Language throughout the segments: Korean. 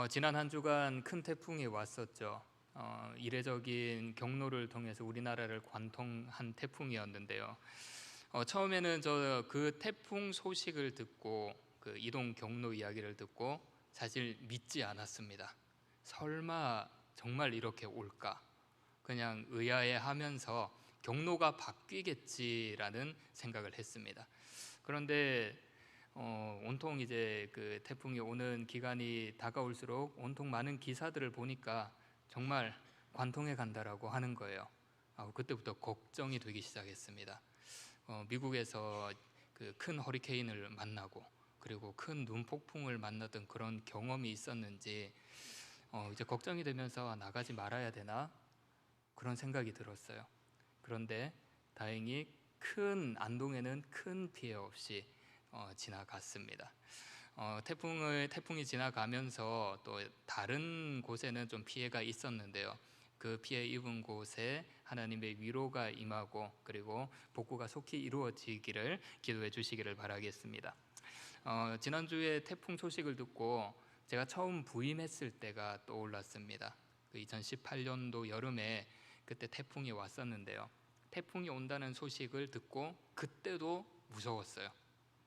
지난 한 주간 큰 태풍이 왔었죠. 이례적인 경로를 통해서 우리나라를 관통한 태풍이었는데요. 처음에는 저 그 태풍 소식을 듣고 그 이동 경로 이야기를 듣고 사실 믿지 않았습니다. 설마 정말 이렇게 올까? 그냥 의아해하면서 경로가 바뀌겠지라는 생각을 했습니다. 그런데 온통 이제 그 태풍이 오는 기간이 다가올수록 온통 많은 기사들을 보니까 정말 관통해 간다라고 하는 거예요. 그때부터 걱정이 되기 시작했습니다. 미국에서 그 큰 허리케인을 만나고 그리고 큰 눈폭풍을 만났던 그런 경험이 있었는지 이제 걱정이 되면서 나가지 말아야 되나 그런 생각이 들었어요. 그런데 다행히 큰 안동에는 큰 피해 없이 지나갔습니다. 태풍이 지나가면서 또 다른 곳에는 좀 피해가 있었는데요. 그 피해 입은 곳에 하나님의 위로가 임하고 그리고 복구가 속히 이루어지기를 기도해 주시기를 바라겠습니다. 지난주에 태풍 소식을 듣고 제가 처음 부임했을 때가 떠올랐습니다. 그 2018년도 여름에 그때 태풍이 왔었는데요. 태풍이 온다는 소식을 듣고 그때도 무서웠어요.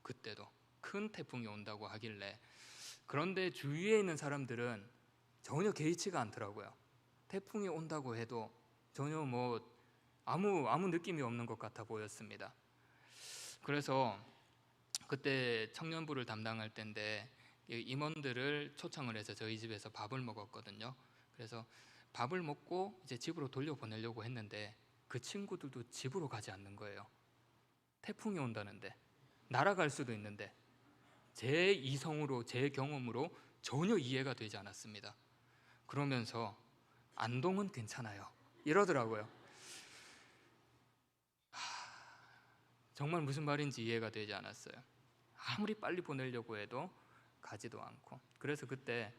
그때도 큰 태풍이 온다고 하길래. 그런데 주위에 있는 사람들은 전혀 개의치가 않더라고요. 태풍이 온다고 해도 전혀 아무 느낌이 없는 것 같아 보였습니다. 그래서 그때 청년부를 담당할 때인데 임원들을 초청을 해서 저희 집에서 밥을 먹었거든요. 그래서 밥을 먹고 이제 집으로 돌려보내려고 했는데 그 친구들도 집으로 가지 않는 거예요. 태풍이 온다는데, 날아갈 수도 있는데 제 이성으로, 제 경험으로 전혀 이해가 되지 않았습니다. 그러면서 안동은 괜찮아요 이러더라고요. 정말 무슨 말인지 이해가 되지 않았어요. 아무리 빨리 보내려고 해도 가지도 않고. 그래서 그때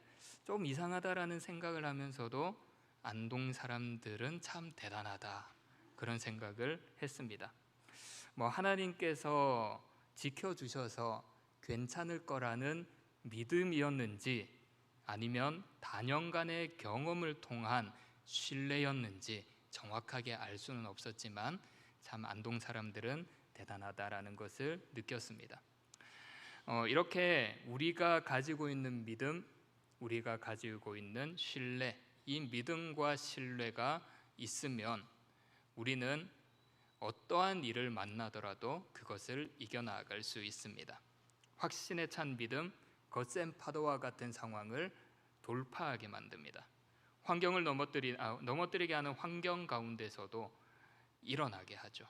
좀 이상하다라는 생각을 하면서도 안동 사람들은 참 대단하다 그런 생각을 했습니다. 하나님께서 지켜주셔서 괜찮을 거라는 믿음이었는지 아니면 단연간의 경험을 통한 신뢰였는지 정확하게 알 수는 없었지만 참 안동 사람들은 대단하다라는 것을 느꼈습니다. 이렇게 우리가 가지고 있는 믿음, 우리가 가지고 있는 신뢰, 이 믿음과 신뢰가 있으면 우리는 어떠한 일을 만나더라도 그것을 이겨나갈 수 있습니다. 확신에 찬 믿음, 거센 파도와 같은 상황을 돌파하게 만듭니다. 환경을 넘어뜨리게 하는 환경 가운데서도 일어나게 하죠.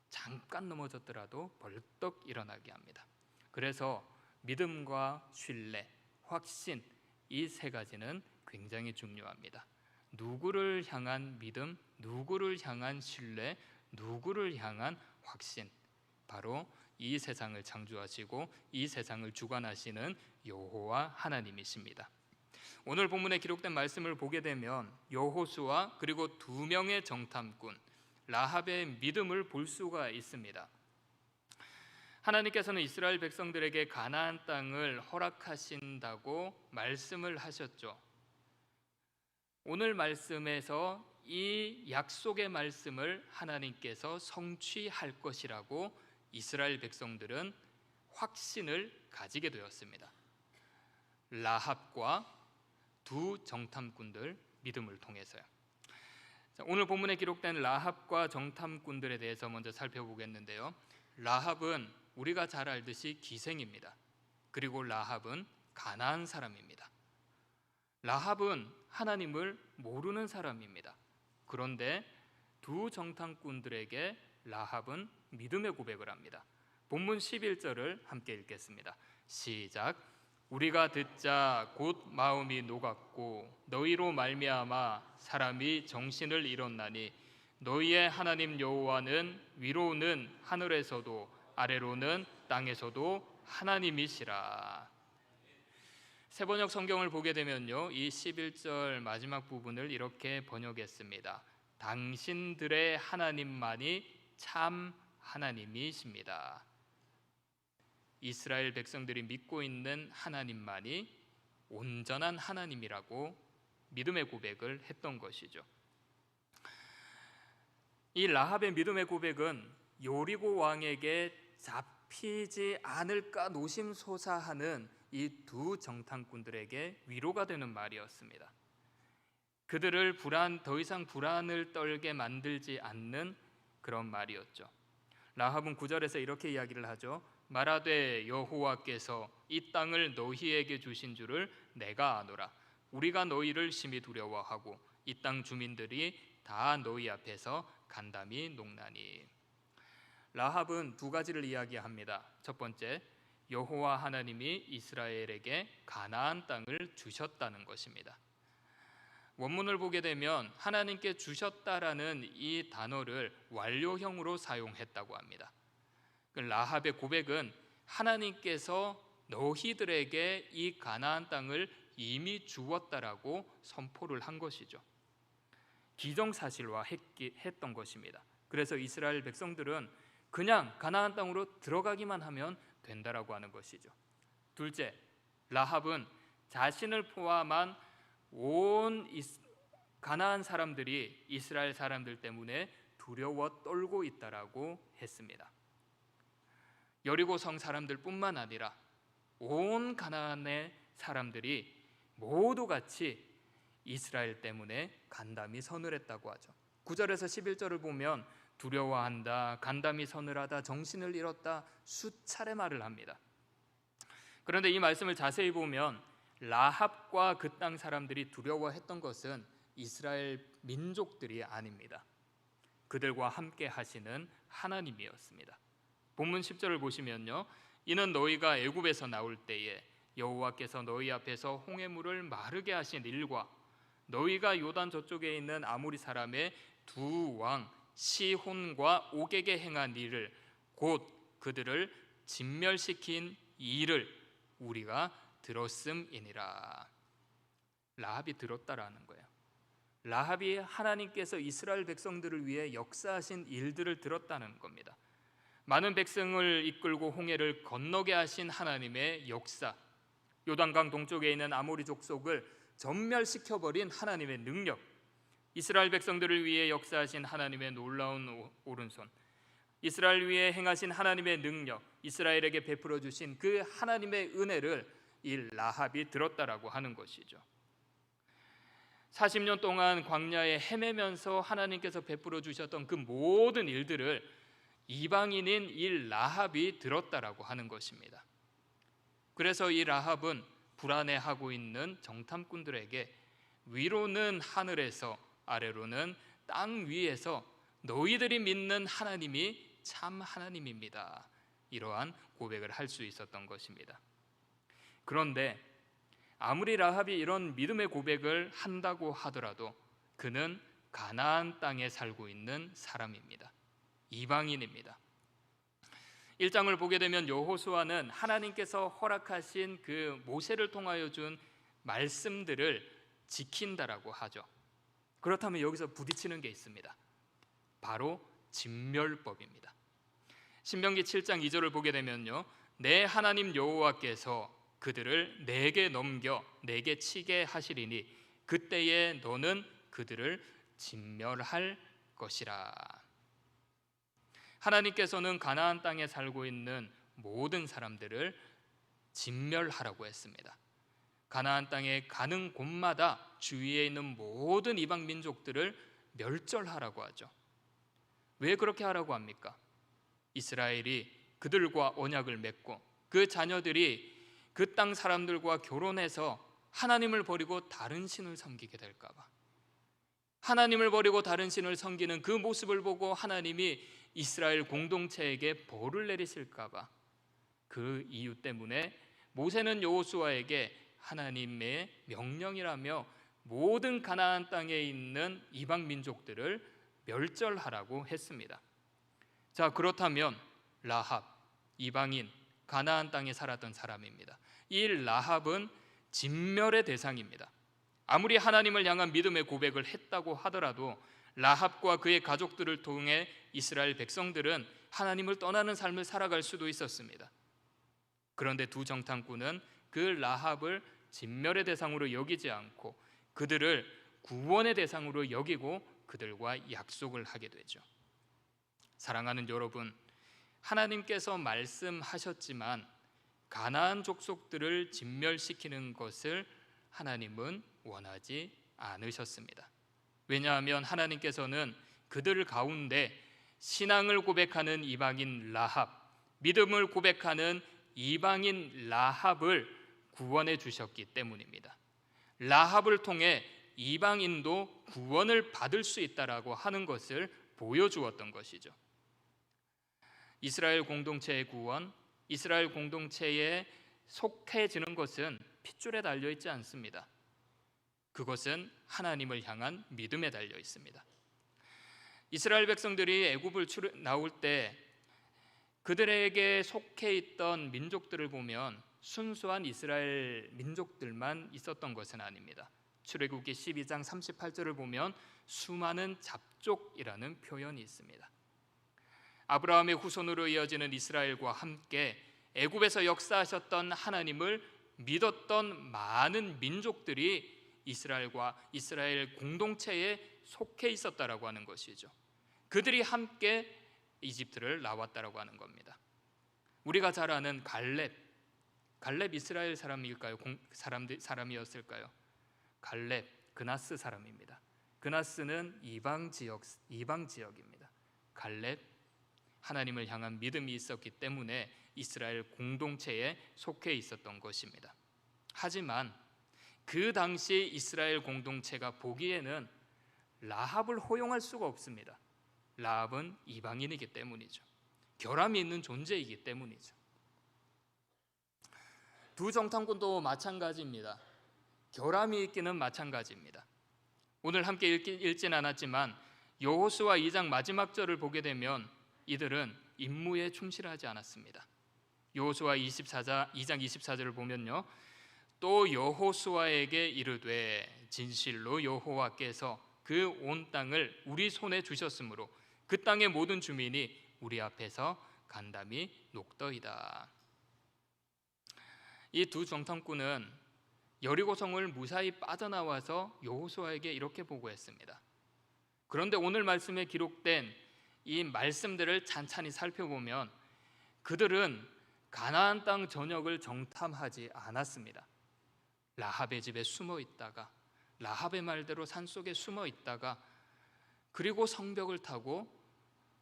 잠깐 넘어졌더라도 벌떡 일어나게 합니다. 그래서 믿음과 신뢰, 확신, 이 세 가지는 굉장히 중요합니다. 누구를 향한 믿음, 누구를 향한 신뢰, 누구를 향한 확신, 바로 이 세상을 창조하시고 이 세상을 주관하시는 여호와 하나님이십니다. 오늘 본문에 기록된 말씀을 보게 되면 여호수아 그리고 두 명의 정탐꾼 라합의 믿음을 볼 수가 있습니다. 하나님께서는 이스라엘 백성들에게 가나안 땅을 허락하신다고 말씀을 하셨죠. 오늘 말씀에서 이 약속의 말씀을 하나님께서 성취할 것이라고 이스라엘 백성들은 확신을 가지게 되었습니다. 라합과 두 정탐꾼들 믿음을 통해서요. 오늘 본문에 기록된 라합과 정탐꾼들에 대해서 먼저 살펴보겠는데요. 라합은 우리가 잘 알듯이 기생입니다. 그리고 라합은 가나안 사람입니다. 라합은 하나님을 모르는 사람입니다. 그런데 두 정탐꾼들에게 라합은 믿음의 고백을 합니다. 본문 11절을 함께 읽겠습니다. 시작. 우리가 듣자 곧 마음이 녹았고 너희로 말미암아 사람이 정신을 잃었나니 너희의 하나님 여호와는 위로는 하늘에서도 아래로는 땅에서도 하나님이시라. 세번역 성경을 보게 되면요, 이 11절 마지막 부분을 이렇게 번역했습니다. 당신들의 하나님만이 참 하나님이십니다. 이스라엘 백성들이 믿고 있는 하나님만이 온전한 하나님이라고 믿음의 고백을 했던 것이죠. 이 라합의 믿음의 고백은 여리고 왕에게 잡히지 않을까 노심초사하는 이 두 정탐꾼들에게 위로가 되는 말이었습니다. 그들을 더 이상 불안을 떨게 만들지 않는 그런 말이었죠. 라합은 9절에서 이렇게 이야기를 하죠. 말하되 여호와께서 이 땅을 너희에게 주신 줄을 내가 아노라. 우리가 너희를 심히 두려워하고 이 땅 주민들이 다 너희 앞에서 간담이 녹나니. 라합은 두 가지를 이야기합니다. 첫 번째, 여호와 하나님이 이스라엘에게 가나안 땅을 주셨다는 것입니다. 원문을 보게 되면 하나님께 주셨다라는 이 단어를 완료형으로 사용했다고 합니다. 라합의 고백은 하나님께서 너희들에게 이 가나안 땅을 이미 주었다라고 선포를 한 것이죠. 기정사실화했던 것입니다. 그래서 이스라엘 백성들은 그냥 가나안 땅으로 들어가기만 하면 된다라고 하는 것이죠. 둘째, 라합은 자신을 포함한 온 가나안 사람들이 이스라엘 사람들 때문에 두려워 떨고 있다라고 했습니다. 여리고 성 사람들뿐만 아니라 온 가나안의 사람들이 모두 같이 이스라엘 때문에 간담이 서늘했다고 하죠. 9절에서 11절을 보면 두려워한다, 간담이 서늘하다, 정신을 잃었다 수차례 말을 합니다. 그런데 이 말씀을 자세히 보면 라합과 그 땅 사람들이 두려워했던 것은 이스라엘 민족들이 아닙니다. 그들과 함께 하시는 하나님이었습니다. 본문 10절을 보시면요, 이는 너희가 애굽에서 나올 때에 여호와께서 너희 앞에서 홍해물을 마르게 하신 일과 너희가 요단 저쪽에 있는 아모리 사람의 두 왕 시혼과 옥에게 행한 일을, 곧 그들을 진멸시킨 일을 우리가 들었음이니라. 라합이 들었다라는 거예요. 라합이 하나님께서 이스라엘 백성들을 위해 역사하신 일들을 들었다는 겁니다. 많은 백성을 이끌고 홍해를 건너게 하신 하나님의 역사, 요단강 동쪽에 있는 아모리 족속을 전멸시켜버린 하나님의 능력, 이스라엘 백성들을 위해 역사하신 하나님의 놀라운 오른손, 이스라엘 위에 행하신 하나님의 능력, 이스라엘에게 베풀어 주신 그 하나님의 은혜를 이 라합이 들었다라고 하는 것이죠. 40년 동안 광야에 헤매면서 하나님께서 베풀어 주셨던 그 모든 일들을 이방인인 이 라합이 들었다라고 하는 것입니다. 그래서 이 라합은 불안해하고 있는 정탐꾼들에게 위로는 하늘에서, 아래로는 땅 위에서 너희들이 믿는 하나님이 참 하나님입니다, 이러한 고백을 할 수 있었던 것입니다. 그런데 아무리 라합이 이런 믿음의 고백을 한다고 하더라도 그는 가나안 땅에 살고 있는 사람입니다. 이방인입니다. 1장을 보게 되면 여호수아는 하나님께서 허락하신 그 모세를 통하여 준 말씀들을 지킨다라고 하죠. 그렇다면 여기서 부딪히는 게 있습니다. 바로 진멸법입니다. 신명기 7장 2절을 보게 되면요, 내 하나님 여호와께서 그들을 내게 넘겨 내게 치게 하시리니 그때에 너는 그들을 진멸할 것이라. 하나님께서는 가나안 땅에 살고 있는 모든 사람들을 진멸하라고 했습니다. 가나안 땅에 가는 곳마다 주위에 있는 모든 이방 민족들을 멸절하라고 하죠. 왜 그렇게 하라고 합니까? 이스라엘이 그들과 언약을 맺고 그 자녀들이 그 땅 사람들과 결혼해서 하나님을 버리고 다른 신을 섬기게 될까 봐, 하나님을 버리고 다른 신을 섬기는 그 모습을 보고 하나님이 이스라엘 공동체에게 벌을 내리실까 봐, 그 이유 때문에 모세는 여호수아에게 하나님의 명령이라며 모든 가나안 땅에 있는 이방 민족들을 멸절하라고 했습니다. 자, 그렇다면 라합, 이방인, 가나안 땅에 살았던 사람입니다. 이 라합은 진멸의 대상입니다. 아무리 하나님을 향한 믿음의 고백을 했다고 하더라도 라합과 그의 가족들을 통해 이스라엘 백성들은 하나님을 떠나는 삶을 살아갈 수도 있었습니다. 그런데 두 정탐꾼은 그 라합을 진멸의 대상으로 여기지 않고 그들을 구원의 대상으로 여기고 그들과 약속을 하게 되죠. 사랑하는 여러분, 하나님께서 말씀하셨지만 가나안 족속들을 진멸시키는 것을 하나님은 원하지 않으셨습니다. 왜냐하면 하나님께서는 그들 가운데 신앙을 고백하는 이방인 라합, 믿음을 고백하는 이방인 라합을 구원해 주셨기 때문입니다. 라합을 통해 이방인도 구원을 받을 수 있다라고 하는 것을 보여주었던 것이죠. 이스라엘 공동체의 구원, 이스라엘 공동체에 속해지는 것은 핏줄에 달려 있지 않습니다. 그것은 하나님을 향한 믿음에 달려 있습니다. 이스라엘 백성들이 애굽을 나올 때 그들에게 속해 있던 민족들을 보면 순수한 이스라엘 민족들만 있었던 것은 아닙니다. 출애굽기 12장 38절을 보면 수많은 잡족이라는 표현이 있습니다. 아브라함의 후손으로 이어지는 이스라엘과 함께 애굽에서 역사하셨던 하나님을 믿었던 많은 민족들이 이스라엘 공동체에 속해 있었다라고 하는 것이죠. 그들이 함께 이집트를 나왔다라고 하는 겁니다. 우리가 잘 아는 갈렙 이스라엘 사람일까요? 사람이었을까요? 갈렙 그나스 사람입니다. 그나스는 이방 지역입니다. 갈렙 하나님을 향한 믿음이 있었기 때문에 이스라엘 공동체에 속해 있었던 것입니다. 하지만 그 당시 이스라엘 공동체가 보기에는 라합을 허용할 수가 없습니다. 라합은 이방인이기 때문이죠. 결함이 있는 존재이기 때문이죠. 두 정탐꾼도 마찬가지입니다. 결함이 있기는 마찬가지입니다. 오늘 함께 읽진 않았지만 여호수아 2장 마지막 절을 보게 되면 이들은 임무에 충실하지 않았습니다. 여호수아 2장 24절을 보면요, 또 여호수아에게 이르되 진실로 여호와께서 그 온 땅을 우리 손에 주셨으므로 그 땅의 모든 주민이 우리 앞에서 간담이 녹더이다. 이 두 정탐꾼은 여리고성을 무사히 빠져나와서 여호수아에게 이렇게 보고했습니다. 그런데 오늘 말씀에 기록된 이 말씀들을 찬찬히 살펴보면 그들은 가나안 땅 전역을 정탐하지 않았습니다. 라합의 집에 숨어 있다가, 라합의 말대로 산속에 숨어 있다가, 그리고 성벽을 타고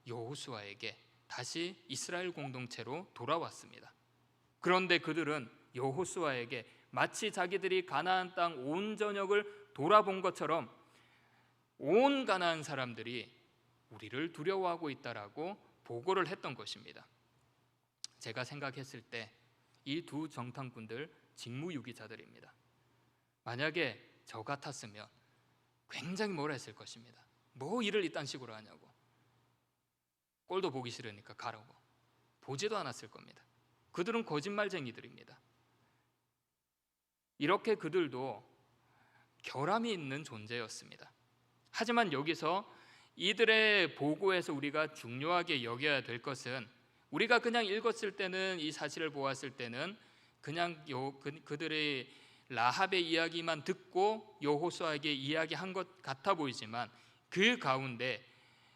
여호수아에게 다시 이스라엘 공동체로 돌아왔습니다. 그런데 그들은 여호수아에게 마치 자기들이 가나안 땅 온 전역을 돌아본 것처럼 온 가나안 사람들이 우리를 두려워하고 있다라고 보고를 했던 것입니다. 제가 생각했을 때 이 두 정탐꾼들 직무유기자들입니다. 만약에 저 같았으면 굉장히 뭐라 했을 것입니다. 뭐 일을 이딴 식으로 하냐고, 꼴도 보기 싫으니까 가라고, 보지도 않았을 겁니다. 그들은 거짓말쟁이들입니다. 이렇게 그들도 결함이 있는 존재였습니다. 하지만 여기서 이들의 보고에서 우리가 중요하게 여겨야 될 것은, 우리가 그냥 읽었을 때는, 이 사실을 보았을 때는 그냥 그들의 라합의 이야기만 듣고 여호수아에게 이야기한 것 같아 보이지만 그 가운데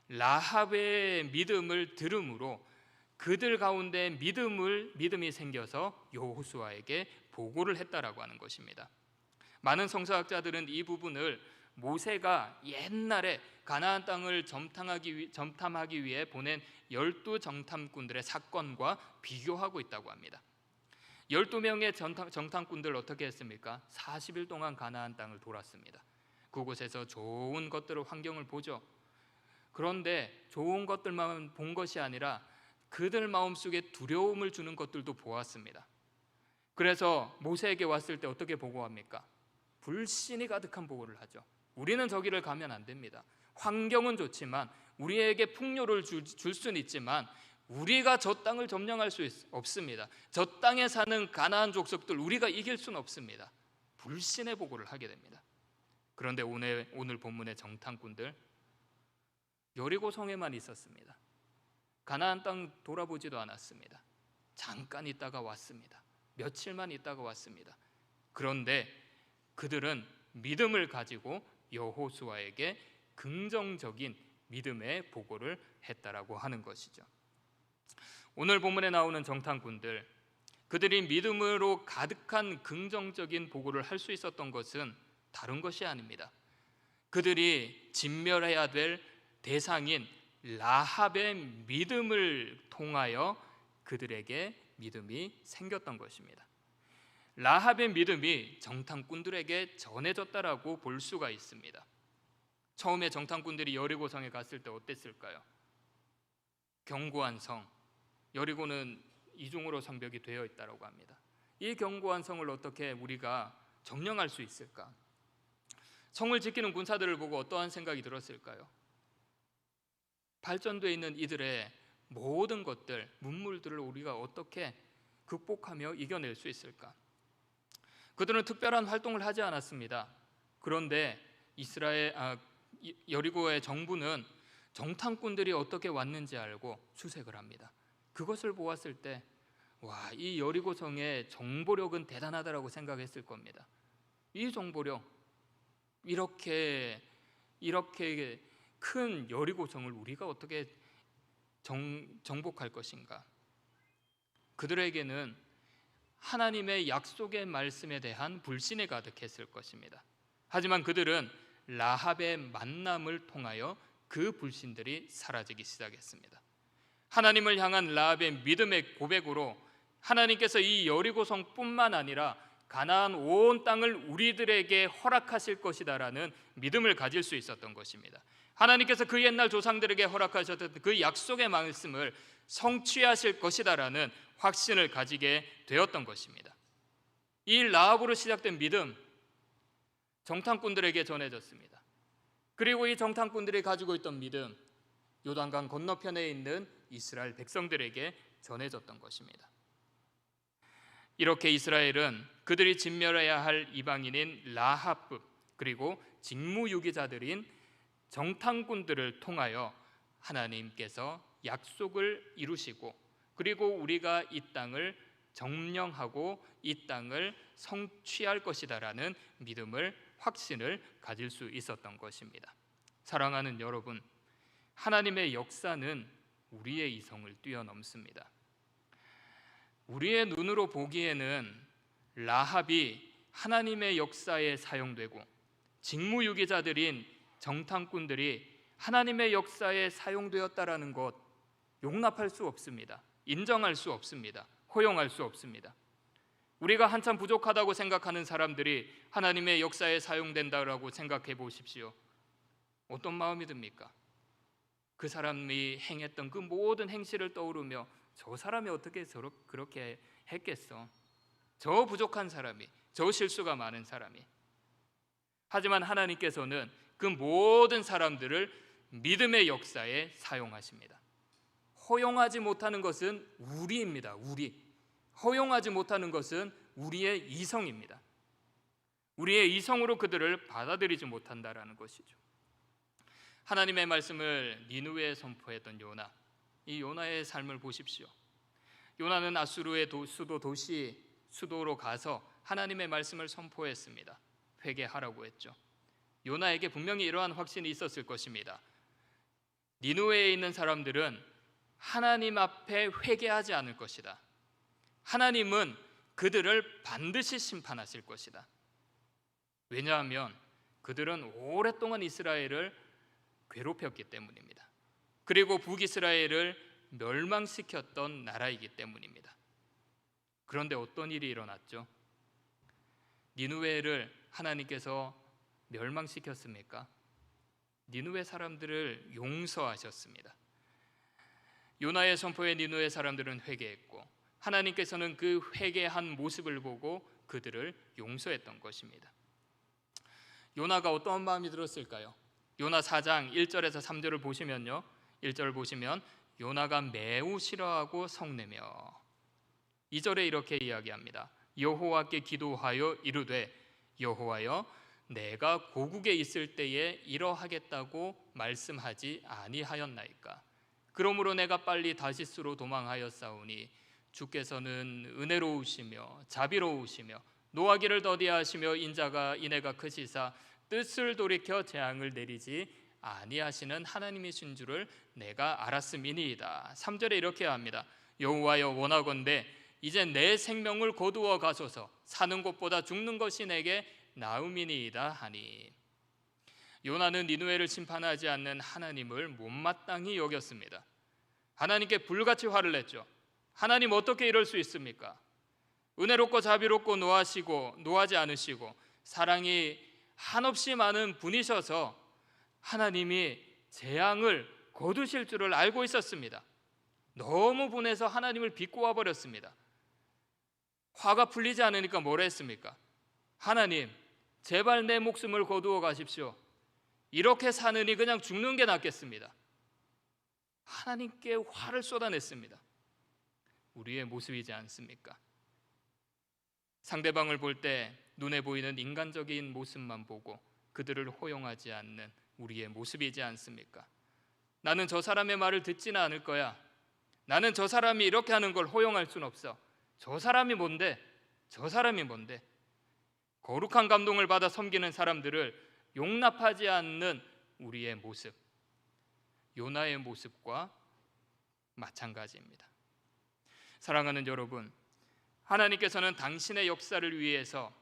라합의 믿음을 들음으로 그들 가운데 믿음이 생겨서 여호수아에게 보고를 했다라고 하는 것입니다. 많은 성서학자들은 이 부분을 모세가 옛날에 가나안 땅을 점탐하기 위해 보낸 12 정탐꾼들의 사건과 비교하고 있다고 합니다. 12명의 정탐꾼들 어떻게 했습니까? 40일 동안 가나안 땅을 돌았습니다. 그곳에서 좋은 것들을, 환경을 보죠. 그런데 좋은 것들만 본 것이 아니라 그들 마음속에 두려움을 주는 것들도 보았습니다. 그래서 모세에게 왔을 때 어떻게 보고합니까? 불신이 가득한 보고를 하죠. 우리는 저기를 가면 안 됩니다. 환경은 좋지만, 우리에게 풍요를 줄 수는 있지만 우리가 저 땅을 점령할 수 없습니다. 저 땅에 사는 가나안 족속들 우리가 이길 수는 없습니다. 불신의 보고를 하게 됩니다. 그런데 오늘 본문의 정탐꾼들 여리고성에만 있었습니다. 가나안 땅 돌아보지도 않았습니다. 잠깐 있다가 왔습니다. 며칠만 있다가 왔습니다. 그런데 그들은 믿음을 가지고 여호수아에게 긍정적인 믿음의 보고를 했다라고 하는 것이죠. 오늘 본문에 나오는 정탐꾼들, 그들이 믿음으로 가득한 긍정적인 보고를 할 수 있었던 것은 다른 것이 아닙니다. 그들이 진멸해야 될 대상인 라합의 믿음을 통하여 그들에게 믿음이 생겼던 것입니다. 라합의 믿음이 정탐꾼들에게 전해졌다라고 볼 수가 있습니다. 처음에 정탐꾼들이 여리고성에 갔을 때 어땠을까요? 견고한 성, 여리고는 이중으로 성벽이 되어 있다고 합니다. 이 견고한 성을 어떻게 우리가 점령할 수 있을까? 성을 지키는 군사들을 보고 어떠한 생각이 들었을까요? 발전되어 있는 이들의 모든 것들, 문물들을 우리가 어떻게 극복하며 이겨낼 수 있을까? 그들은 특별한 활동을 하지 않았습니다. 그런데 여리고의 정부는 정탐꾼들이 어떻게 왔는지 알고 수색을 합니다. 그것을 보았을 때 와, 이 여리고성의 정보력은 대단하다라고 생각했을 겁니다. 이 정보력, 이렇게 큰 여리고성을 우리가 어떻게 정복할 것인가? 그들에게는 하나님의 약속의 말씀에 대한 불신이 가득했을 것입니다. 하지만 그들은 라합의 만남을 통하여 그 불신들이 사라지기 시작했습니다. 하나님을 향한 라합의 믿음의 고백으로 하나님께서 이 여리고성뿐만 아니라 가나안 온 땅을 우리들에게 허락하실 것이다라는 믿음을 가질 수 있었던 것입니다. 하나님께서 그 옛날 조상들에게 허락하셨던 그 약속의 말씀을 성취하실 것이다라는 확신을 가지게 되었던 것입니다. 이 라합으로 시작된 믿음, 정탐꾼들에게 전해졌습니다. 그리고 이 정탐꾼들이 가지고 있던 믿음, 요단강 건너편에 있는 이스라엘 백성들에게 전해졌던 것입니다. 이렇게 이스라엘은 그들이 진멸해야 할 이방인인 라합, 그리고 직무유기자들인 정탐꾼들을 통하여 하나님께서 약속을 이루시고, 그리고 우리가 이 땅을 점령하고 이 땅을 성취할 것이다라는 믿음을, 확신을 가질 수 있었던 것입니다. 사랑하는 여러분, 하나님의 역사는 우리의 이성을 뛰어넘습니다. 우리의 눈으로 보기에는 라합이 하나님의 역사에 사용되고 직무유기자들인 정탐꾼들이 하나님의 역사에 사용되었다라는 것 용납할 수 없습니다. 인정할 수 없습니다. 허용할 수 없습니다. 우리가 한참 부족하다고 생각하는 사람들이 하나님의 역사에 사용된다라고 생각해 보십시오. 어떤 마음이 듭니까? 그 사람이 행했던 그 모든 행실을 떠오르며 저 사람이 어떻게 그렇게 했겠어? 저 부족한 사람이, 저 실수가 많은 사람이. 하지만 하나님께서는 그 모든 사람들을 믿음의 역사에 사용하십니다. 허용하지 못하는 것은 우리입니다. 허용하지 못하는 것은 우리의 이성입니다. 우리의 이성으로 그들을 받아들이지 못한다라는 것이죠. 하나님의 말씀을 니느웨에 선포했던 요나, 이 요나의 삶을 보십시오. 요나는 아수르의 수도로 가서 하나님의 말씀을 선포했습니다. 회개하라고 했죠. 요나에게 분명히 이러한 확신이 있었을 것입니다. 니느웨에 있는 사람들은 하나님 앞에 회개하지 않을 것이다. 하나님은 그들을 반드시 심판하실 것이다. 왜냐하면 그들은 오랫동안 이스라엘을 괴롭혔기 때문입니다. 그리고 북이스라엘을 멸망시켰던 나라이기 때문입니다. 그런데 어떤 일이 일어났죠? 니느웨를 하나님께서 멸망시켰습니까? 니느웨 사람들을 용서하셨습니다. 요나의 선포에 니느웨 사람들은 회개했고, 하나님께서는 그 회개한 모습을 보고 그들을 용서했던 것입니다. 요나가 어떤 마음이 들었을까요? 요나 4장 1절에서 3절을 보시면요, 1절 보시면 요나가 매우 싫어하고 성내며, 2절에 이렇게 이야기합니다. 여호와께 기도하여 이르되 여호와여, 내가 고국에 있을 때에 이러하겠다고 말씀하지 아니하였나이까? 그러므로 내가 빨리 다시스로 도망하였사오니 주께서는 은혜로우시며 자비로우시며 노하기를 더디하시며 인애가 크시사 뜻을 돌이켜 재앙을 내리지 아니하시는 하나님이신 줄을 내가 알았음이니이다. 3절에 이렇게 합니다. 여호와여 원하건대 이제 내 생명을 거두어 가소서. 사는 것보다 죽는 것이 내게 나음이니이다 하니. 요나는 니느웨를 심판하지 않는 하나님을 못마땅히 여겼습니다. 하나님께 불같이 화를 냈죠. 하나님 어떻게 이럴 수 있습니까? 은혜롭고 자비롭고 노하지 않으시고 사랑이 한없이 많은 분이셔서 하나님이 재앙을 거두실 줄을 알고 있었습니다. 너무 분해서 하나님을 비꼬아 버렸습니다. 화가 풀리지 않으니까 뭐라 했습니까? 하나님, 제발 내 목숨을 거두어 가십시오. 이렇게 사느니 그냥 죽는 게 낫겠습니다. 하나님께 화를 쏟아냈습니다. 우리의 모습이지 않습니까? 상대방을 볼 때 눈에 보이는 인간적인 모습만 보고 그들을 호용하지 않는 우리의 모습이지 않습니까? 나는 저 사람의 말을 듣지는 않을 거야. 나는 저 사람이 이렇게 하는 걸 호용할 순 없어. 저 사람이 뭔데? 거룩한 감동을 받아 섬기는 사람들을 용납하지 않는 우리의 모습, 요나의 모습과 마찬가지입니다. 사랑하는 여러분, 하나님께서는 당신의 역사를 위해서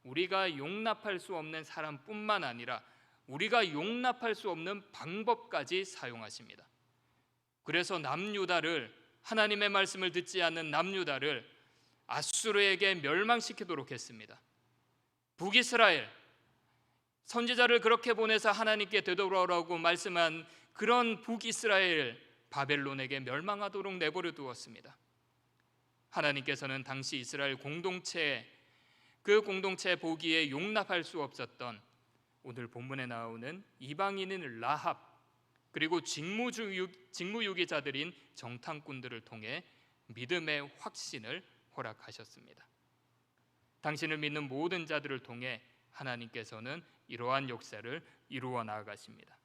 우리가 용납할 수 없는 사람뿐만 아니라 우리가 용납할 수 없는 방법까지 사용하십니다. 그래서 남유다를, 하나님의 말씀을 듣지 않는 남유다를 아수르에게 멸망시키도록 했습니다. 북이스라엘, 선지자를 그렇게 보내서 하나님께 되돌아오라고 말씀한 그런 북이스라엘, 바벨론에게 멸망하도록 내버려 두었습니다. 하나님께서는 당시 이스라엘 공동체, 그 공동체 보기에 용납할 수 없었던 오늘 본문에 나오는 이방인인 라합, 그리고 직무유기자들인 정탐꾼들을 통해 믿음의 확신을 허락하셨습니다. 당신을 믿는 모든 자들을 통해 하나님께서는 이러한 역사를 이루어 나아가십니다.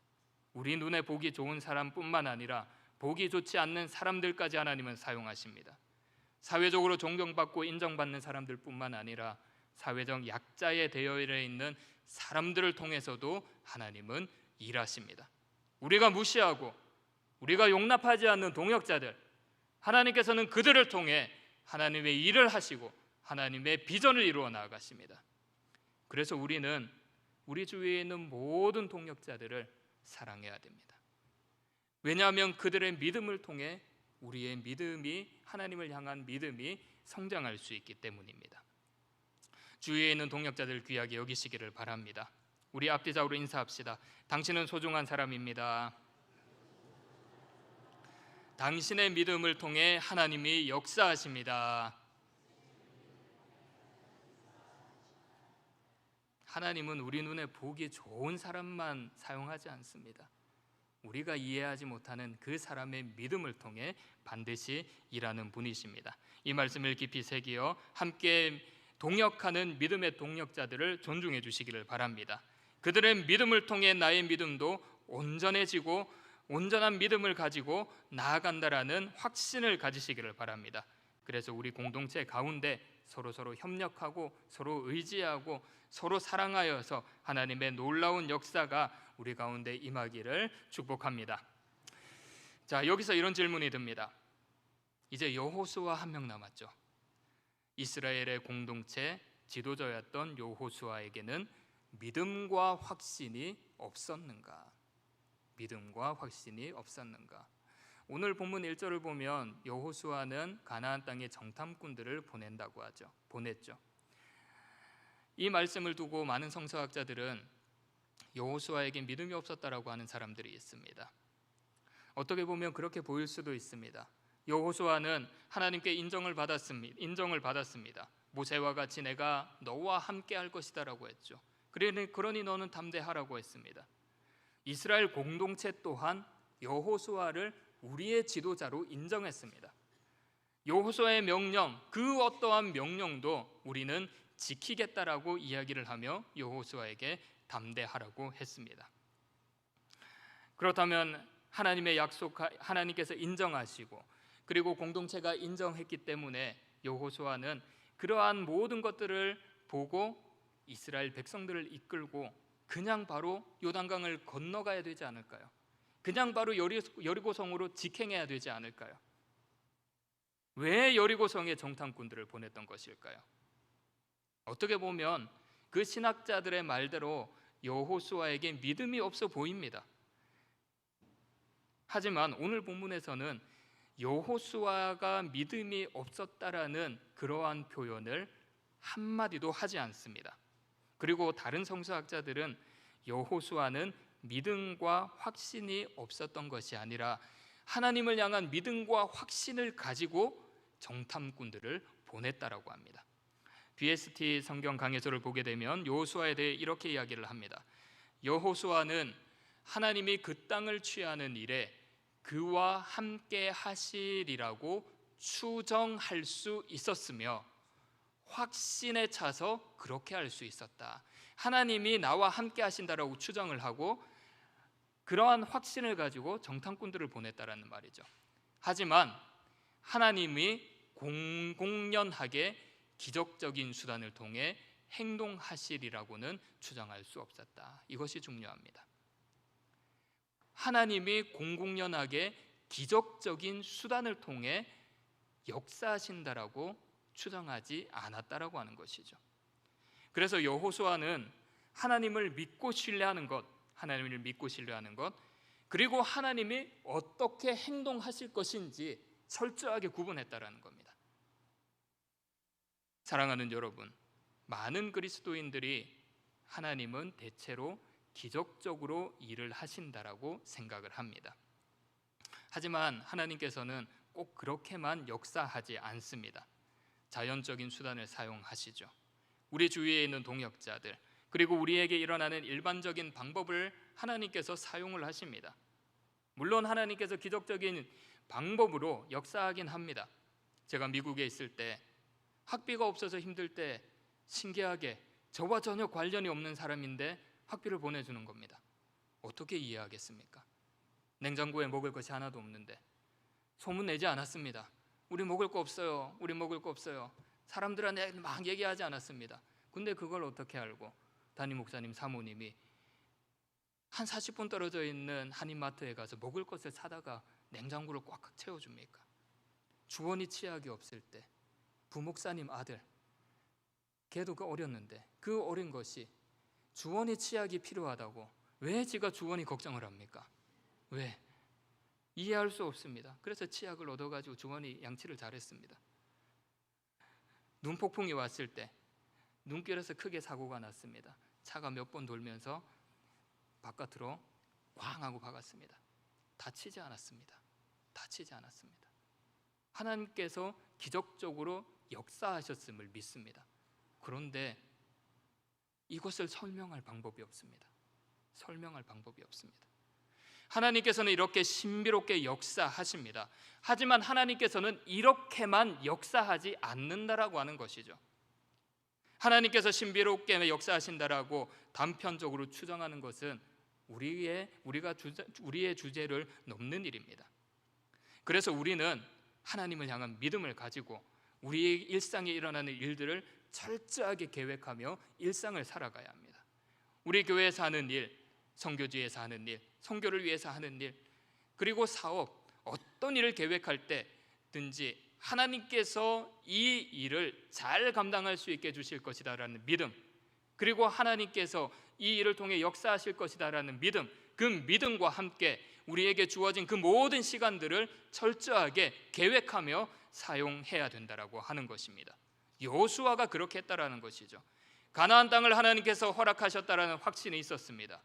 우리 눈에 보기 좋은 사람뿐만 아니라 보기 좋지 않는 사람들까지 하나님은 사용하십니다. 사회적으로 존경받고 인정받는 사람들뿐만 아니라 사회적 약자에 되어 있는 사람들을 통해서도 하나님은 일하십니다. 우리가 무시하고 우리가 용납하지 않는 동역자들, 하나님께서는 그들을 통해 하나님의 일을 하시고 하나님의 비전을 이루어 나아가십니다. 그래서 우리는 우리 주위에 있는 모든 동역자들을 사랑해야 됩니다. 왜냐하면 그들의 믿음을 통해 우리의 믿음이, 하나님을 향한 믿음이 성장할 수 있기 때문입니다. 주위에 있는 동역자들 귀하게 여기시기를 바랍니다. 우리 앞뒤좌우로 인사합시다. 당신은 소중한 사람입니다. 당신의 믿음을 통해 하나님이 역사하십니다. 하나님은 우리 눈에 보기 좋은 사람만 사용하지 않습니다. 우리가 이해하지 못하는 그 사람의 믿음을 통해 반드시 일하는 분이십니다. 이 말씀을 깊이 새기어 함께 동역하는 믿음의 동역자들을 존중해 주시기를 바랍니다. 그들의 믿음을 통해 나의 믿음도 온전해지고 온전한 믿음을 가지고 나아간다라는 확신을 가지시기를 바랍니다. 그래서 우리 공동체 가운데 서로 협력하고 서로 의지하고 서로 사랑하여서 하나님의 놀라운 역사가 우리 가운데 임하기를 축복합니다. 자, 여기서 이런 질문이 듭니다. 이제 여호수아 한 명 남았죠. 이스라엘의 공동체 지도자였던 여호수아에게는 믿음과 확신이 없었는가? 믿음과 확신이 없었는가? 오늘 본문 1절을 보면 여호수아는 가나안 땅에 정탐꾼들을 보냈죠. 이 말씀을 두고 많은 성서학자들은 여호수아에게 믿음이 없었다라고 하는 사람들이 있습니다. 어떻게 보면 그렇게 보일 수도 있습니다. 여호수아는 하나님께 인정을 받았습니다. 모세와 같이 내가 너와 함께 할 것이다라고 했죠. 그러니 너는 담대하라고 했습니다. 이스라엘 공동체 또한 여호수아를 우리의 지도자로 인정했습니다. 여호수아의 명령, 그 어떠한 명령도 우리는 지키겠다라고 이야기를 하며 여호수아에게 담대하라고 했습니다. 그렇다면 하나님의 약속, 하나님께서 인정하시고 그리고 공동체가 인정했기 때문에 여호수아는 그러한 모든 것들을 보고 이스라엘 백성들을 이끌고 그냥 바로 요단강을 건너가야 되지 않을까요? 그냥 바로 여리고성으로 직행해야 되지 않을까요? 왜 여리고성에 정탐꾼들을 보냈던 것일까요? 어떻게 보면 그 신학자들의 말대로 여호수아에게 믿음이 없어 보입니다. 하지만 오늘 본문에서는 여호수아가 믿음이 없었다라는 그러한 표현을 한마디도 하지 않습니다. 그리고 다른 성서학자들은 여호수아는 믿음과 확신이 없었던 것이 아니라 하나님을 향한 믿음과 확신을 가지고 정탐꾼들을 보냈다라고 합니다. BST 성경 강해서를 보게 되면 여호수아에 대해 이렇게 이야기를 합니다. 여호수아는 하나님이 그 땅을 취하는 일에 그와 함께 하시리라고 추정할 수 있었으며 확신에 차서 그렇게 할 수 있었다. 하나님이 나와 함께 하신다라고 추정을 하고 그러한 확신을 가지고 정탐꾼들을 보냈다라는 말이죠. 하지만 하나님이 공공연하게 기적적인 수단을 통해 행동하시리라고는 추정할 수 없었다. 이것이 중요합니다. 하나님이 공공연하게 기적적인 수단을 통해 역사하신다라고 추정하지 않았다라고 하는 것이죠. 그래서 여호수아는 하나님을 믿고 신뢰하는 것, 하나님을 믿고 신뢰하는 것, 그리고 하나님이 어떻게 행동하실 것인지 철저하게 구분했다라는 겁니다. 사랑하는 여러분, 많은 그리스도인들이 하나님은 대체로 기적적으로 일을 하신다라고 생각을 합니다. 하지만 하나님께서는 꼭 그렇게만 역사하지 않습니다. 자연적인 수단을 사용하시죠. 우리 주위에 있는 동역자들, 그리고 우리에게 일어나는 일반적인 방법을 하나님께서 사용을 하십니다. 물론 하나님께서 기적적인 방법으로 역사하긴 합니다. 제가 미국에 있을 때 학비가 없어서 힘들 때 신기하게 저와 전혀 관련이 없는 사람인데 학비를 보내주는 겁니다. 어떻게 이해하겠습니까? 냉장고에 먹을 것이 하나도 없는데 소문 내지 않았습니다. 우리 먹을 거 없어요. 우리 먹을 거 없어요. 사람들한테 막 얘기하지 않았습니다. 근데 그걸 어떻게 알고 담임 목사님 사모님이 한 40분 떨어져 있는 한인마트에 가서 먹을 것을 사다가 냉장고를 꽉 채워줍니까? 주원이 치약이 없을 때 부목사님 아들, 걔도 어렸는데 그 어린 것이 주원이 치약이 필요하다고 왜 지가 주원이 걱정을 합니까? 왜? 이해할 수 없습니다. 그래서 치약을 얻어가지고 주원이 양치를 잘했습니다. 눈폭풍이 왔을 때 눈길에서 크게 사고가 났습니다. 차가 몇 번 돌면서 바깥으로 꽝 하고 박았습니다. 다치지 않았습니다. 다치지 않았습니다. 하나님께서 기적적으로 역사하셨음을 믿습니다. 그런데 이것을 설명할 방법이 없습니다. 설명할 방법이 없습니다. 하나님께서는 이렇게 신비롭게 역사하십니다. 하지만 하나님께서는 이렇게만 역사하지 않는다라고 하는 것이죠. 하나님께서 신비롭게 역사하신다라고 단편적으로 추정하는 것은 우리의 주제를 넘는 일입니다. 그래서 우리는 하나님을 향한 믿음을 가지고 우리의 일상에 일어나는 일들을 철저하게 계획하며 일상을 살아가야 합니다. 우리 교회에서 하는 일, 선교지에서 하는 일, 선교를 위해서 하는 일, 그리고 사업, 어떤 일을 계획할 때든지 하나님께서 이 일을 잘 감당할 수 있게 해주실 것이다라는 믿음, 그리고 하나님께서 이 일을 통해 역사하실 것이다라는 믿음, 그 믿음과 함께 우리에게 주어진 그 모든 시간들을 철저하게 계획하며 사용해야 된다라고 하는 것입니다. 여호수아가 그렇게 했다라는 것이죠. 가나안 땅을 하나님께서 허락하셨다라는 확신이 있었습니다.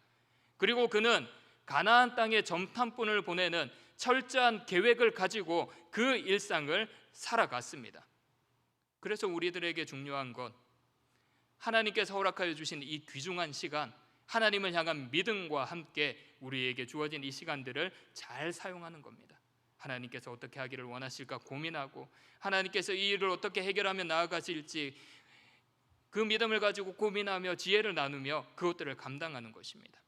그리고 그는 가나안 땅에 정탐꾼을 보내는 철저한 계획을 가지고 그 일상을 살아갔습니다. 그래서 우리들에게 중요한 것, 하나님께서 허락하여 주신 이 귀중한 시간, 하나님을 향한 믿음과 함께 우리에게 주어진 이 시간들을 잘 사용하는 겁니다. 하나님께서 어떻게 하기를 원하실까 고민하고 하나님께서 이 일을 어떻게 해결하며 나아가실지 그 믿음을 가지고 고민하며 지혜를 나누며 그것들을 감당하는 것입니다.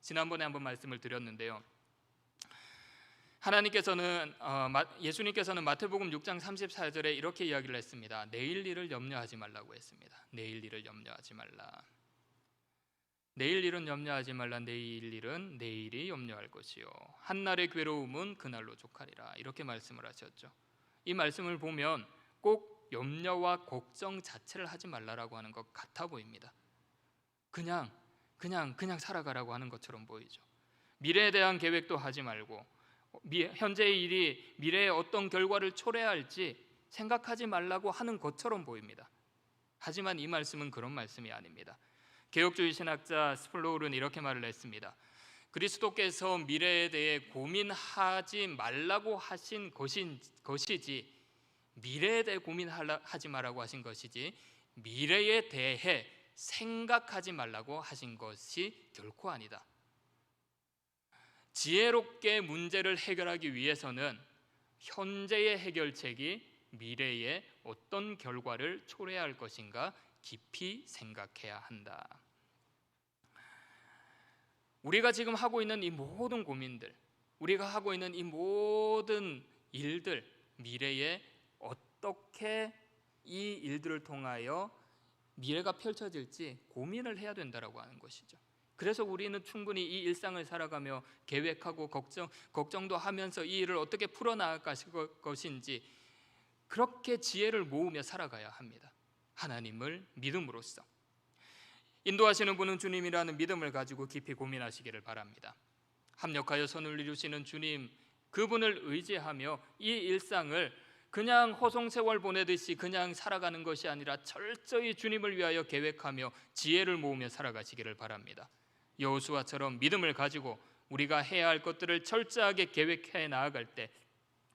지난번에 한번 말씀을 드렸는데요, 예수님께서는 마태복음 6장 34절에 이렇게 이야기를 했습니다. 내일 일을 염려하지 말라고 했습니다. 내일 일을 염려하지 말라. 내일 일은 염려하지 말라. 내일 일은 내일이 염려할 것이요 한날의 괴로움은 그날로 족하리라. 이렇게 말씀을 하셨죠. 이 말씀을 보면 꼭 염려와 걱정 자체를 하지 말라라고 하는 것 같아 보입니다. 그냥 살아가라고 하는 것처럼 보이죠. 미래에 대한 계획도 하지 말고 현재의 일이 미래에 어떤 결과를 초래할지 생각하지 말라고 하는 것처럼 보입니다. 하지만 이 말씀은 그런 말씀이 아닙니다. 개혁주의 신학자 스플로울은 이렇게 말을 했습니다. 그리스도께서 미래에 대해 고민하지 말라고 하신 것이지 미래에 대해 고민하지 말라고 하신 것이지 미래에 대해 생각하지 말라고 하신 것이 결코 아니다. 지혜롭게 문제를 해결하기 위해서는 현재의 해결책이 미래에 어떤 결과를 초래할 것인가 깊이 생각해야 한다. 우리가 지금 하고 있는 이 모든 고민들, 우리가 하고 있는 이 모든 일들, 미래에 어떻게 이 일들을 통하여 미래가 펼쳐질지 고민을 해야 된다라고 하는 것이죠. 그래서 우리는 충분히 이 일상을 살아가며 계획하고 걱정도 하면서 이 일을 어떻게 풀어나갈 것인지 그렇게 지혜를 모으며 살아가야 합니다. 하나님을 믿음으로써 인도하시는 분은 주님이라는 믿음을 가지고 깊이 고민하시기를 바랍니다. 합력하여 선을 이루시는 주님, 그분을 의지하며 이 일상을 그냥 허송세월 보내듯이 그냥 살아가는 것이 아니라 철저히 주님을 위하여 계획하며 지혜를 모으며 살아가시기를 바랍니다. 여호수아처럼 믿음을 가지고 우리가 해야 할 것들을 철저하게 계획해 나아갈 때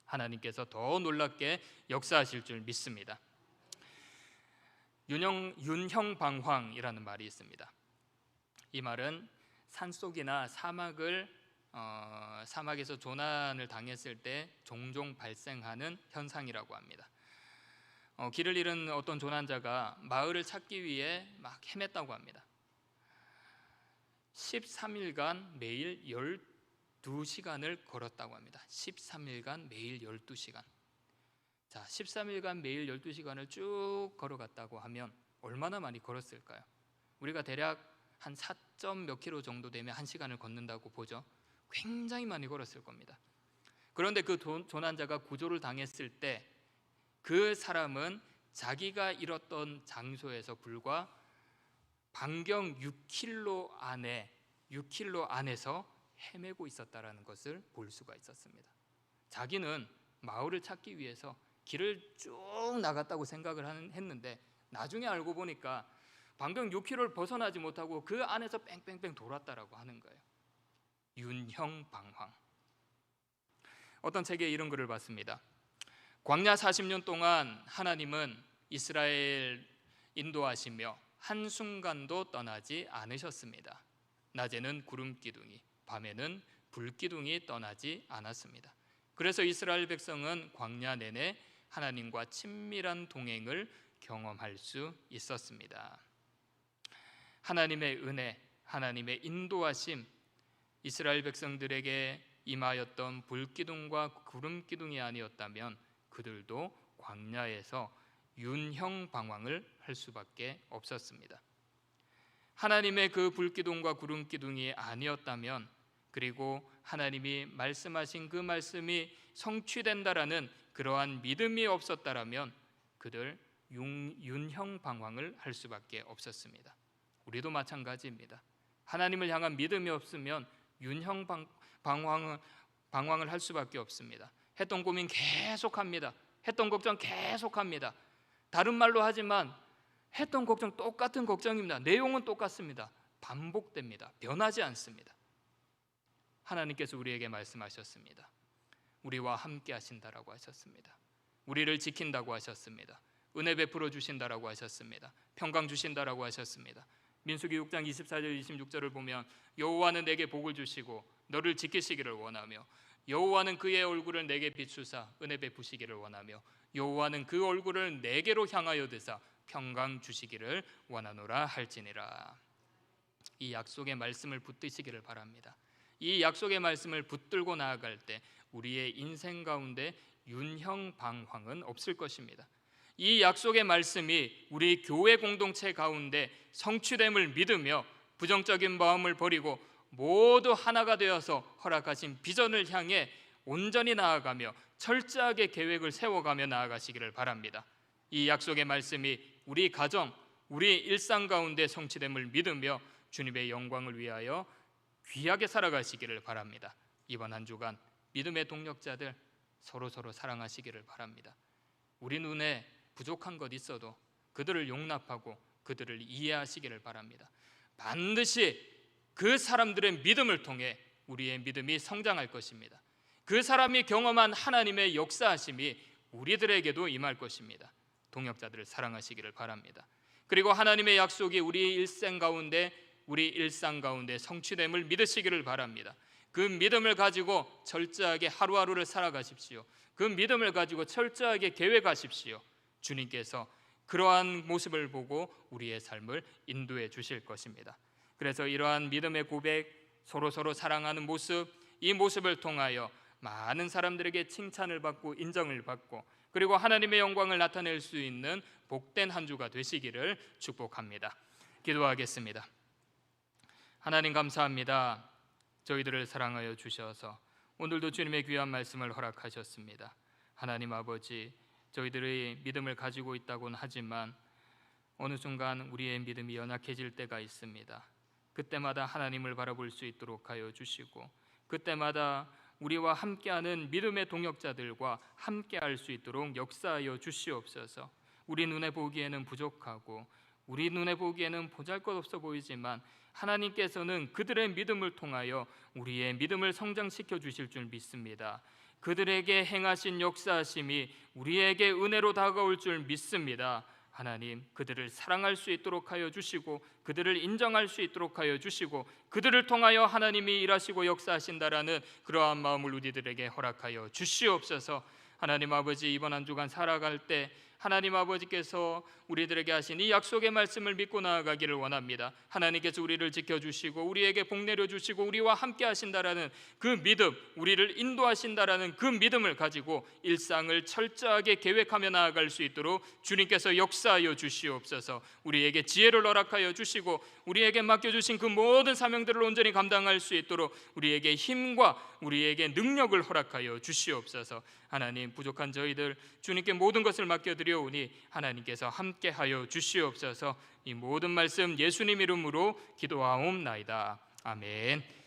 하나님께서 더 놀랍게 역사하실 줄 믿습니다. 윤형방황이라는 말이 있습니다. 이 말은 산속이나 사막에서 조난을 당했을 때 종종 발생하는 현상이라고 합니다. 길을 잃은 어떤 조난자가 마을을 찾기 위해 막 헤맸다고 합니다. 13일간 매일 12시간을 걸었다고 합니다. 13일간 매일 12시간. 자, 13일간 매일 12시간을 쭉 걸어갔다고 하면 얼마나 많이 걸었을까요? 우리가 대략 한 4점 몇 킬로 정도 되면 1시간을 걷는다고 보죠. 굉장히 많이 걸었을 겁니다. 그런데 그 조난자가 구조를 당했을 때 그 사람은 자기가 잃었던 장소에서 불과 반경 6킬로 안에서 헤매고 있었다라는 것을 볼 수가 있었습니다. 자기는 마을을 찾기 위해서 길을 쭉 나갔다고 생각을 했는데 나중에 알고 보니까 반경 6킬로를 벗어나지 못하고 그 안에서 뺑뺑뺑 돌았다라고 하는 거예요. 윤형방황. 어떤 책에 이런 글을 봤습니다. 광야 40년 동안 하나님은 이스라엘 인도하시며 한순간도 떠나지 않으셨습니다. 낮에는 구름기둥이, 밤에는 불기둥이 떠나지 않았습니다. 그래서 이스라엘 백성은 광야 내내 하나님과 친밀한 동행을 경험할 수 있었습니다. 하나님의 은혜, 하나님의 인도하심, 이스라엘 백성들에게 임하였던 불기둥과 구름기둥이 아니었다면 그들도 광야에서 윤형방황을 할 수밖에 없었습니다. 하나님의 그 불기둥과 구름기둥이 아니었다면, 그리고 하나님이 말씀하신 그 말씀이 성취된다라는 그러한 믿음이 없었다라면 그들 윤형방황을 할 수밖에 없었습니다. 우리도 마찬가지입니다. 하나님을 향한 믿음이 없으면 방황을 할 수밖에 없습니다. 했던 고민 계속합니다. 했던 걱정 계속합니다. 다른 말로 하지만 했던 걱정 똑같은 걱정입니다. 내용은 똑같습니다. 반복됩니다. 변하지 않습니다. 하나님께서 우리에게 말씀하셨습니다. 우리와 함께 하신다라고 하셨습니다. 우리를 지킨다고 하셨습니다. 은혜 베풀어 주신다라고 하셨습니다. 평강 주신다라고 하셨습니다. 민수기 6장 24절 26절을 보면 여호와는 내게 복을 주시고 너를 지키시기를 원하며 여호와는 그의 얼굴을 내게 비추사 은혜 베푸시기를 원하며 여호와는 그 얼굴을 내게로 향하여 드사 평강 주시기를 원하노라 할지니라. 이 약속의 말씀을 붙드시기를 바랍니다. 이 약속의 말씀을 붙들고 나아갈 때 우리의 인생 가운데 윤형방황은 없을 것입니다. 이 약속의 말씀이 우리 교회 공동체 가운데 성취됨을 믿으며 부정적인 마음을 버리고 모두 하나가 되어서 허락하신 비전을 향해 온전히 나아가며 철저하게 계획을 세워가며 나아가시기를 바랍니다. 이 약속의 말씀이 우리 가정, 우리 일상 가운데 성취됨을 믿으며 주님의 영광을 위하여 귀하게 살아가시기를 바랍니다. 이번 한 주간 믿음의 동력자들 서로 사랑하시기를 바랍니다. 우리 눈에 부족한 것 있어도 그들을 용납하고 그들을 이해하시기를 바랍니다. 반드시 그 사람들의 믿음을 통해 우리의 믿음이 성장할 것입니다. 그 사람이 경험한 하나님의 역사하심이 우리들에게도 임할 것입니다. 동역자들을 사랑하시기를 바랍니다. 그리고 하나님의 약속이 우리 일생 가운데, 우리 일상 가운데 성취됨을 믿으시기를 바랍니다. 그 믿음을 가지고 철저하게 하루하루를 살아가십시오. 그 믿음을 가지고 철저하게 계획하십시오. 주님께서 그러한 모습을 보고 우리의 삶을 인도해 주실 것입니다. 그래서 이러한 믿음의 고백, 서로 사랑하는 모습, 이 모습을 통하여 많은 사람들에게 칭찬을 받고 인정을 받고 그리고 하나님의 영광을 나타낼 수 있는 복된 한 주가 되시기를 축복합니다. 기도하겠습니다. 하나님 감사합니다. 저희들을 사랑하여 주셔서 오늘도 주님의 귀한 말씀을 허락하셨습니다. 하나님 아버지, 저희들의 믿음을 가지고 있다고는 하지만 어느 순간 우리의 믿음이 연약해질 때가 있습니다. 그때마다 하나님을 바라볼 수 있도록 하여 주시고 그때마다 우리와 함께하는 믿음의 동역자들과 함께할 수 있도록 역사하여 주시옵소서. 우리 눈에 보기에는 부족하고 우리 눈에 보기에는 보잘것없어 보이지만 하나님께서는 그들의 믿음을 통하여 우리의 믿음을 성장시켜 주실 줄 믿습니다. 그들에게 행하신 역사하심이 우리에게 은혜로 다가올 줄 믿습니다. 하나님, 그들을 사랑할 수 있도록 하여 주시고 그들을 인정할 수 있도록 하여 주시고 그들을 통하여 하나님이 일하시고 역사하신다라는 그러한 마음을 우리들에게 허락하여 주시옵소서. 하나님 아버지, 이번 한 주간 살아갈 때 하나님 아버지께서 우리들에게 하신 이 약속의 말씀을 믿고 나아가기를 원합니다. 하나님께서 우리를 지켜주시고 우리에게 복 내려주시고 우리와 함께 하신다라는 그 믿음, 우리를 인도하신다라는 그 믿음을 가지고 일상을 철저하게 계획하며 나아갈 수 있도록 주님께서 역사하여 주시옵소서. 우리에게 지혜를 허락하여 주시고 우리에게 맡겨주신 그 모든 사명들을 온전히 감당할 수 있도록 우리에게 힘과 우리에게 능력을 허락하여 주시옵소서. 하나님, 부족한 저희들 주님께 모든 것을 맡겨드려오니 하나님께서 함께하여 주시옵소서. 이 모든 말씀 예수님 이름으로 기도하옵나이다. 아멘.